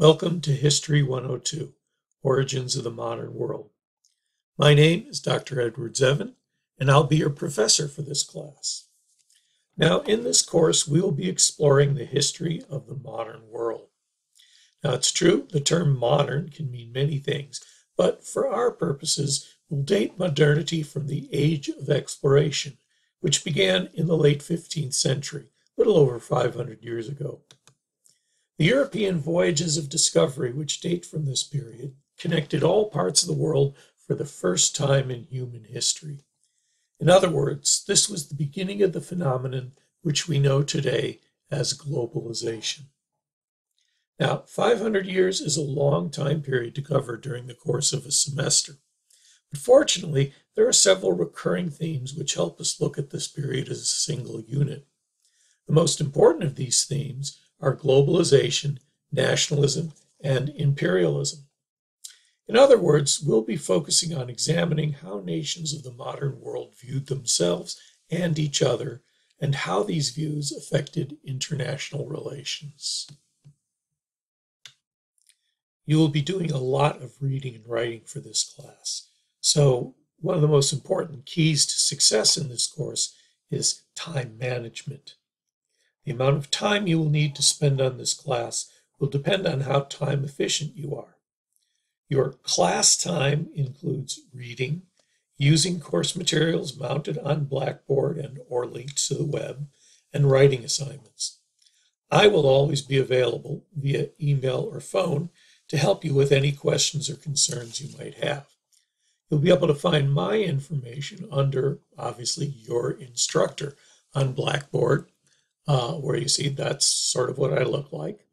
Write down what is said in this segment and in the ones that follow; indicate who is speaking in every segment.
Speaker 1: Welcome to History 102, Origins of the Modern World. My name is Dr. Edward Zevin, and I'll be your professor for this class. Now, in this course, we'll be exploring the history of the modern world. Now, it's true, the term modern can mean many things, but for our purposes, we'll date modernity from the age of exploration, which began in the late 15th century, a little over 500 years ago. The European voyages of discovery, which date from this period, connected all parts of the world for the first time in human history. In other words, this was the beginning of the phenomenon which we know today as globalization. Now, 500 years is a long time period to cover during the course of a semester. But fortunately, there are several recurring themes which help us look at this period as a single unit. The most important of these themes are globalization, nationalism, and imperialism. In other words, we'll be focusing on examining how nations of the modern world viewed themselves and each other, and how these views affected international relations. You will be doing a lot of reading and writing for this class. So one of the most important keys to success in this course is time management. The amount of time you will need to spend on this class will depend on how time efficient you are. Your class time includes reading, using course materials mounted on Blackboard and or linked to the web, and writing assignments. I will always be available via email or phone to help you with any questions or concerns you might have. You'll be able to find my information under, obviously, your instructor on Blackboard, where you see that's sort of what I look like,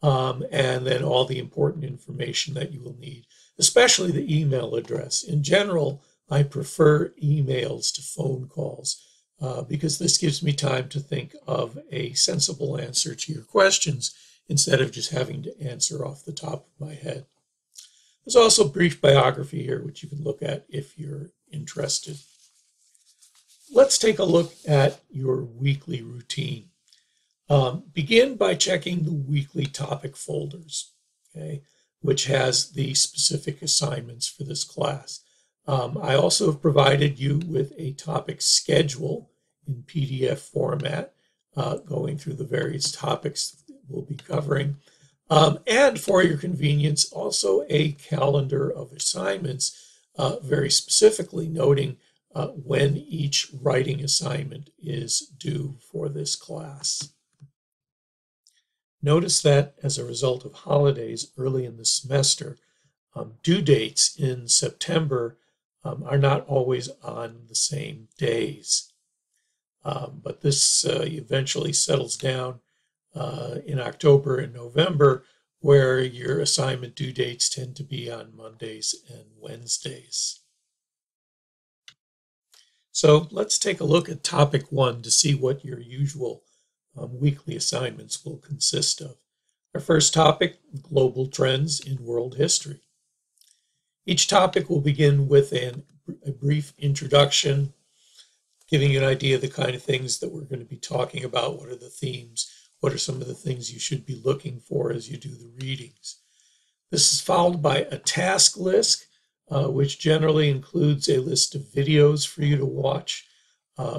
Speaker 1: and then all the important information that you will need, especially the email address. In general, I prefer emails to phone calls because this gives me time to think of a sensible answer to your questions instead of just having to answer off the top of my head. There's also a brief biography here, which you can look at if you're interested. Let's take a look at your weekly routine. Begin by checking the weekly topic folders, okay, which has the specific assignments for this class. I also have provided you with a topic schedule in PDF format, going through the various topics that we'll be covering. And for your convenience, also a calendar of assignments, very specifically noting when each writing assignment is due for this class. Notice that as a result of holidays early in the semester, due dates in September are not always on the same days. But this eventually settles down in October and November, where your assignment due dates tend to be on Mondays and Wednesdays. So let's take a look at topic 1 to see what your usual weekly assignments will consist of. Our first topic, global trends in world history. Each topic will begin with a brief introduction, giving you an idea of the kind of things that we're going to be talking about. What are the themes? What are some of the things you should be looking for as you do the readings? This is followed by a task list, which generally includes a list of videos for you to watch,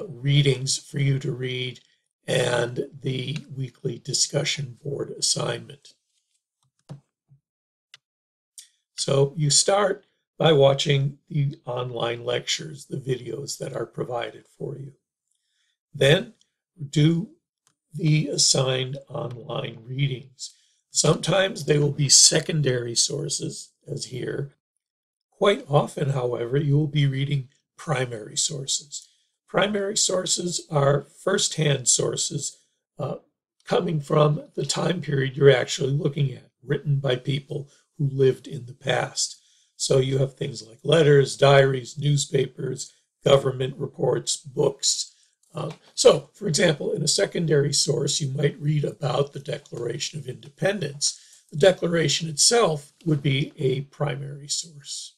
Speaker 1: readings for you to read, and the weekly discussion board assignment. So you start by watching the online lectures, the videos that are provided for you. Then do the assigned online readings. Sometimes they will be secondary sources, as here. Quite often, however, you will be reading primary sources. Primary sources are first-hand sources coming from the time period you're actually looking at, written by people who lived in the past. So you have things like letters, diaries, newspapers, government reports, books. So, for example, in a secondary source, you might read about the Declaration of Independence. The Declaration itself would be a primary source.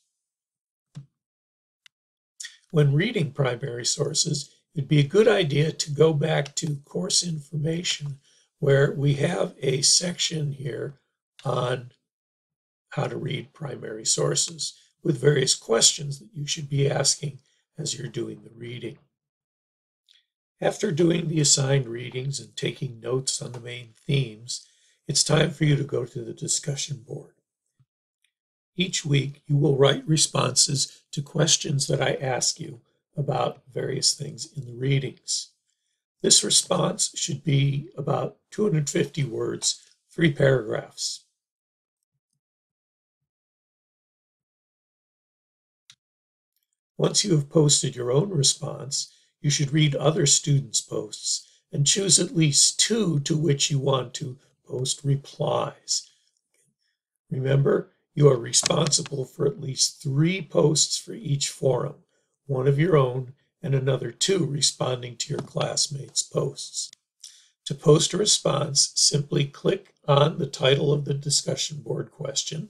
Speaker 1: When reading primary sources, it'd be a good idea to go back to course information, where we have a section here on how to read primary sources with various questions that you should be asking as you're doing the reading. After doing the assigned readings and taking notes on the main themes, it's time for you to go to the discussion board. Each week, you will write responses to questions that I ask you about various things in the readings. This response should be about 250 words, 3 paragraphs. Once you have posted your own response, you should read other students' posts and choose at least 2 to which you want to post replies. Remember, you are responsible for at least 3 posts for each forum, 1 of your own and another 2 responding to your classmates' posts. To post a response, simply click on the title of the discussion board question,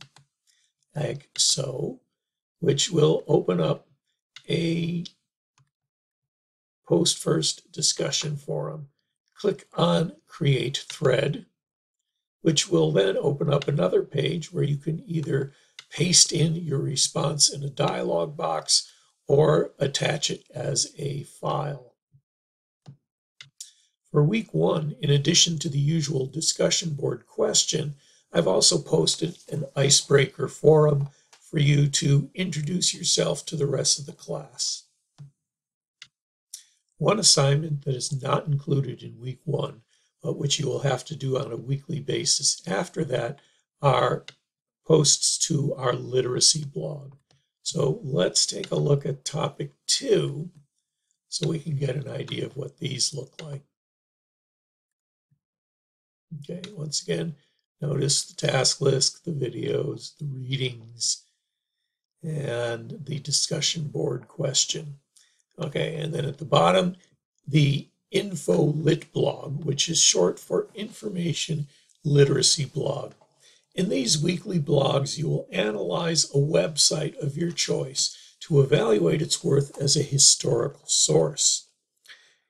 Speaker 1: like so, which will open up a post first discussion forum. Click on Create Thread, which will then open up another page where you can either paste in your response in a dialog box or attach it as a file. For week 1, in addition to the usual discussion board question, I've also posted an icebreaker forum for you to introduce yourself to the rest of the class. One assignment that is not included in week 1, but which you will have to do on a weekly basis after that, are posts to our literacy blog. So let's take a look at topic 2 so we can get an idea of what these look like. Okay, once again, notice the task list, the videos, the readings, and the discussion board question. Okay, and then at the bottom, the Info Lit blog, which is short for Information Literacy Blog. In these weekly blogs, you will analyze a website of your choice to evaluate its worth as a historical source.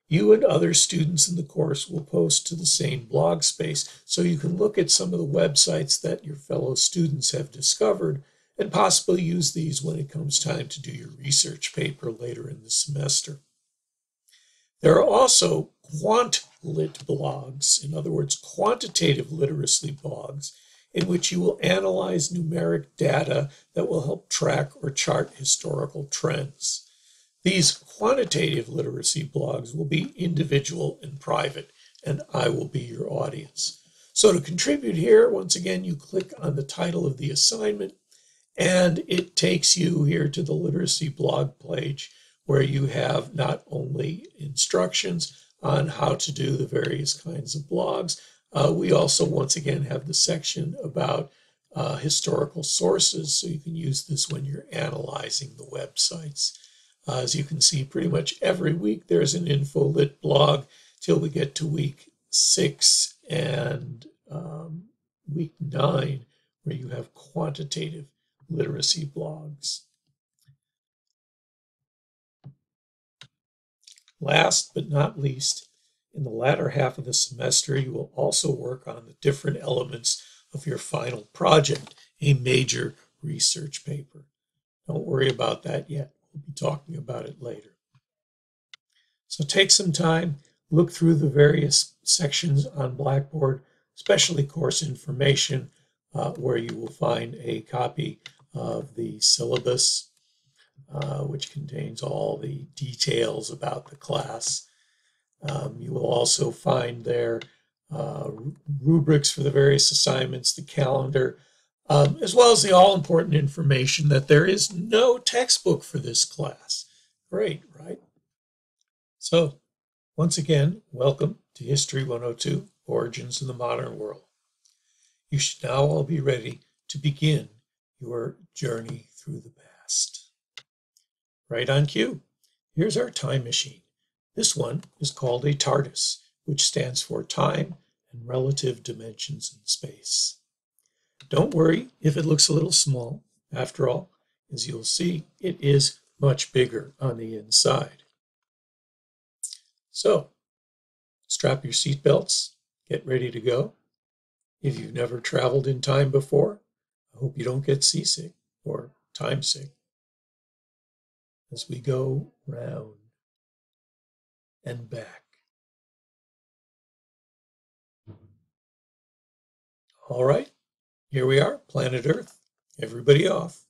Speaker 1: You and other students in the course will post to the same blog space, so you can look at some of the websites that your fellow students have discovered and possibly use these when it comes time to do your research paper later in the semester. There are also quant-lit blogs, in other words, quantitative literacy blogs, in which you will analyze numeric data that will help track or chart historical trends. These quantitative literacy blogs will be individual and private, and I will be your audience. So to contribute here, once again, you click on the title of the assignment, and it takes you here to the literacy blog page where you have not only instructions on how to do the various kinds of blogs, we also once again have the section about historical sources, so you can use this when you're analyzing the websites. As you can see, pretty much every week there's an InfoLit blog till we get to week 6 and week 9, where you have quantitative literacy blogs. Last but not least, in the latter half of the semester, you will also work on the different elements of your final project, a major research paper. Don't worry about that yet. We'll be talking about it later. So take some time, look through the various sections on Blackboard, especially course information, where you will find a copy of the syllabus, which contains all the details about the class. You will also find there rubrics for the various assignments, the calendar, as well as the all-important information that there is no textbook for this class. Great, right? So, once again, welcome to History 102, Origins in the Modern World. You should now all be ready to begin your journey through the past. Right on cue. Here's our time machine. This one is called a TARDIS, which stands for Time and Relative Dimensions in Space. Don't worry if it looks a little small. After all, as you'll see, it is much bigger on the inside. So, strap your seatbelts, get ready to go. If you've never traveled in time before, I hope you don't get seasick or time sick as we go round and back. All right, here we are, planet Earth. Everybody off.